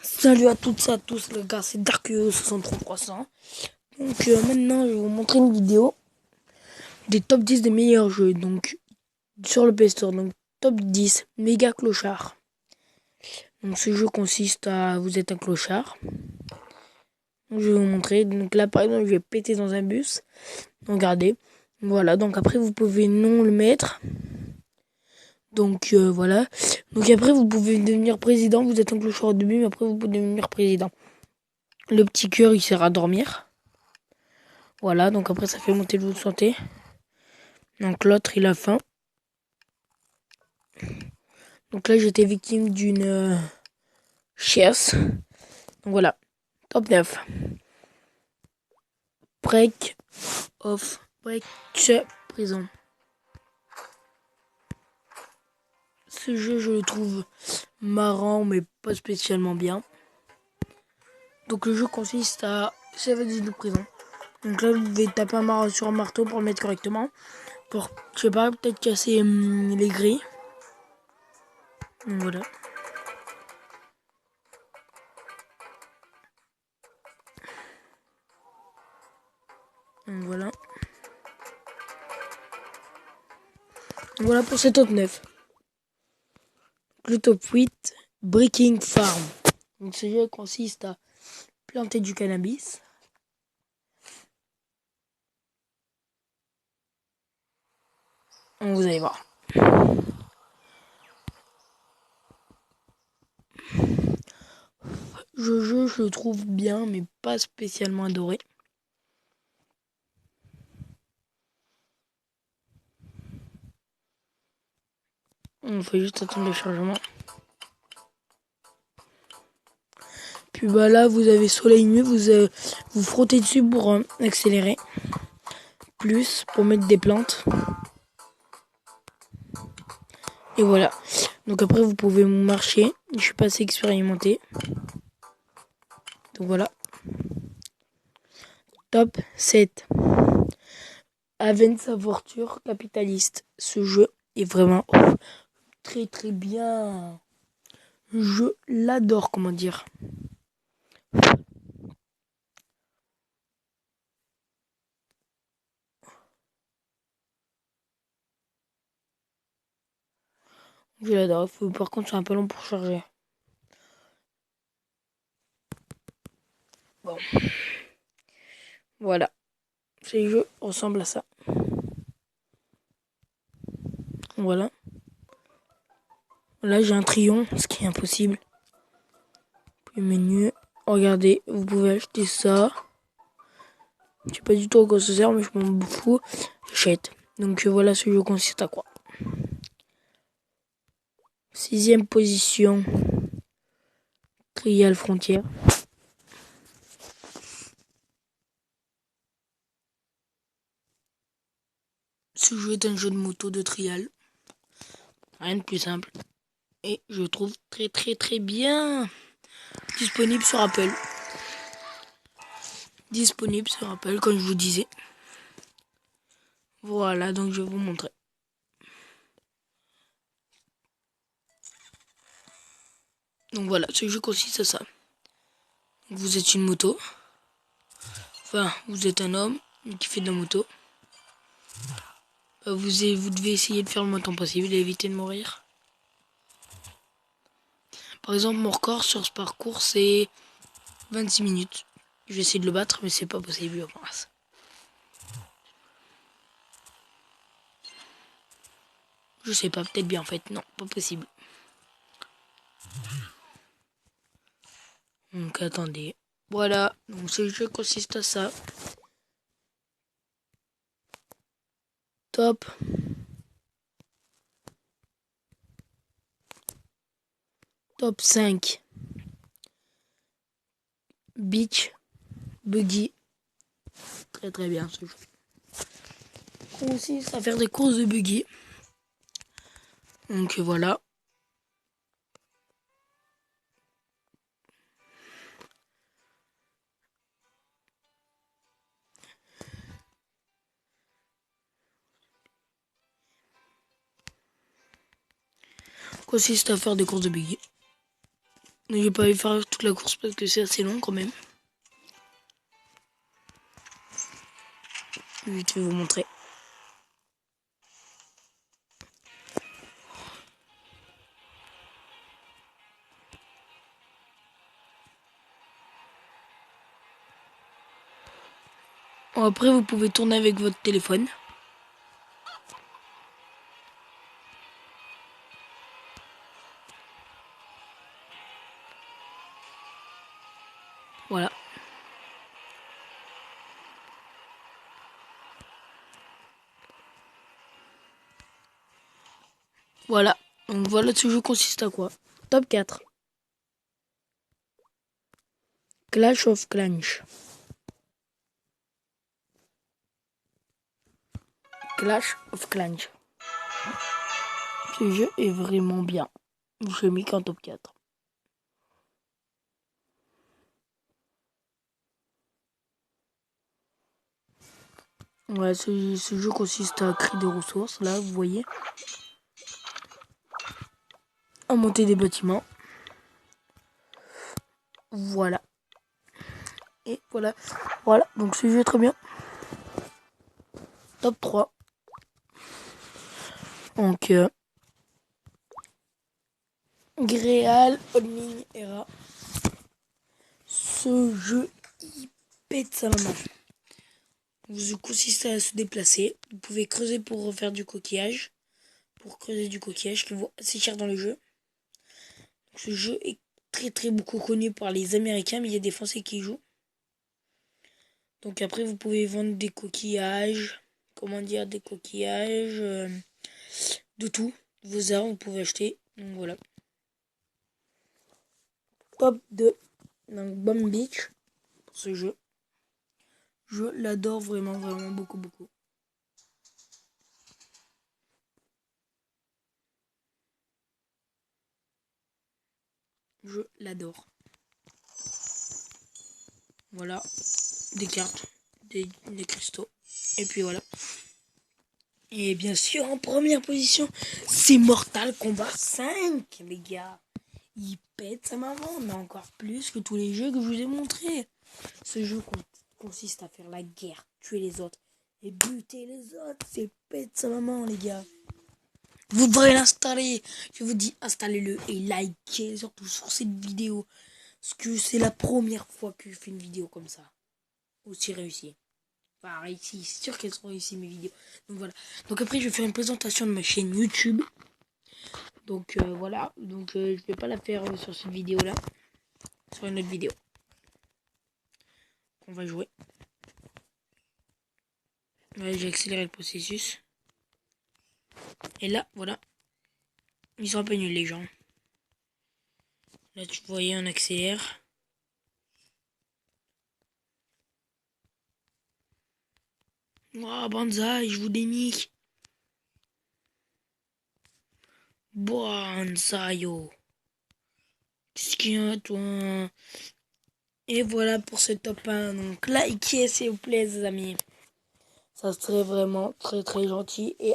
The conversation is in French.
Salut à toutes et à tous les gars, c'est Darkeo63300. Donc maintenant je vais vous montrer une vidéo des top 10 des meilleurs jeux donc sur le Play Store. Donc top 10 méga clochard. Donc ce jeu consiste à vous êtes un clochard. Donc, je vais vous montrer. Donc là par exemple je vais péter dans un bus. Regardez. Voilà, donc après vous pouvez non le mettre. Donc voilà. Donc après vous pouvez devenir président. Vous êtes un clochard au début mais après vous pouvez devenir président. Le petit cœur il sert à dormir. Voilà, donc après ça fait monter le taux de santé. Donc l'autre il a faim. Donc là j'étais victime d'une chiasse. Donc voilà, top 9. Break prison. Ce jeu je le trouve marrant mais pas spécialement bien. Donc le jeu consiste à 7 jours de prison. Donc là vous devez taper un marteau sur un marteau pour le mettre correctement. Pour, je sais pas, peut-être casser les grilles. Donc voilà. Donc voilà. Donc voilà pour ce top 9. Le top 8, Breaking Farm. Donc ce jeu consiste à planter du cannabis. Donc vous allez voir. Je le trouve bien, mais pas spécialement adoré. On fait juste attendre le chargement. Puis bah là, vous avez soleil nu, vous frottez dessus pour accélérer. Plus pour mettre des plantes. Et voilà. Donc après, vous pouvez marcher. Je suis pas assez expérimenté. Donc voilà. Top 7. Aventure Aventure Capitaliste. Ce jeu est vraiment très très bien. Je l'adore, comment dire. Je l'adore. Par contre, c'est un peu long pour charger. Bon. Voilà. Ces jeux ressemblent à ça. Voilà. Là, j'ai un trion, ce qui est impossible. Puis menu. Regardez, vous pouvez acheter ça. Je sais pas du tout à quoi ça sert, mais je m'en fous. J'achète. Donc voilà, ce jeu consiste à quoi? 6ème position. Trial Frontière. Ce jeu est un jeu de moto de trial. Rien de plus simple. Et je trouve très très très bien. Disponible sur Apple. Disponible sur Apple, comme je vous disais. Voilà, donc je vais vous montrer. Donc voilà, ce jeu consiste à ça. Vous êtes une moto. Enfin, vous êtes un homme qui fait de la moto. Vous devez essayer de faire le moins de temps possible et éviter de mourir. Par exemple, mon record sur ce parcours, c'est 26 minutes. Je vais essayer de le battre, mais c'est pas possible, je pense. Je sais pas, peut-être bien en fait. Non, pas possible. Donc attendez. Voilà, donc ce jeu consiste à ça. Top. Top 5. Beach. Buggy. Très très bien ce jeu. Consiste à faire des courses de buggy. Donc voilà. Consiste à faire des courses de buggy. Je vais pas faire toute la course parce que c'est assez long quand même. Je vais vous montrer. Après, vous pouvez tourner avec votre téléphone. Voilà. Voilà. Donc voilà, ce jeu consiste à quoi? Top 4. Clash of Clans. Clash of Clans. Ce jeu est vraiment bien. Je l'ai mis qu'en top 4. Ouais, ce jeu consiste à créer des ressources, là, vous voyez. À monter des bâtiments. Voilà. Et voilà. Voilà, donc ce jeu est très bien. Top 3. Donc, Gréal, Odming, Era. Ce jeu, il pète sa maman. Vous consistez à se déplacer. Vous pouvez creuser pour faire du coquillage. Pour creuser du coquillage qui vaut assez cher dans le jeu. Donc, ce jeu est très beaucoup connu par les Américains, mais il y a des Français qui y jouent. Donc après, vous pouvez vendre des coquillages. Comment dire, des coquillages. De tout. Vos armes, vous pouvez acheter. Donc voilà. Top 2. Donc Bomb Beach. Pour ce jeu. Je l'adore vraiment beaucoup. Je l'adore. Voilà. Des cartes. Des cristaux. Et puis voilà. Et bien sûr, en première position, c'est Mortal Kombat 5, les gars. Il pète sa maman, mais encore plus que tous les jeux que je vous ai montrés. Ce jeu consiste à faire la guerre, tuer les autres et buter les autres. C'est pète sa maman, les gars. Vous devrez l'installer. Je vous dis, installez-le et likez surtout sur cette vidéo. Parce que c'est la première fois que je fais une vidéo comme ça. Aussi réussie. Enfin, réussie. C'est sûr qu'elles sont réussies mes vidéos. Donc voilà. Donc après, je vais faire une présentation de ma chaîne YouTube. Donc voilà. Donc je vais pas la faire sur cette vidéo-là. Sur une autre vidéo. On va jouer. Ouais, j'ai accéléré le processus. Et là, voilà. Ils sont un peu nuls, les gens. Là, tu voyais, on accélère. Oh, Banzai, je vous dénique. Banzaio. Qu'est-ce qu'il y a, toi? Et voilà pour ce top 1. Donc, likez, s'il vous plaît, les amis. Ça serait vraiment très gentil. Et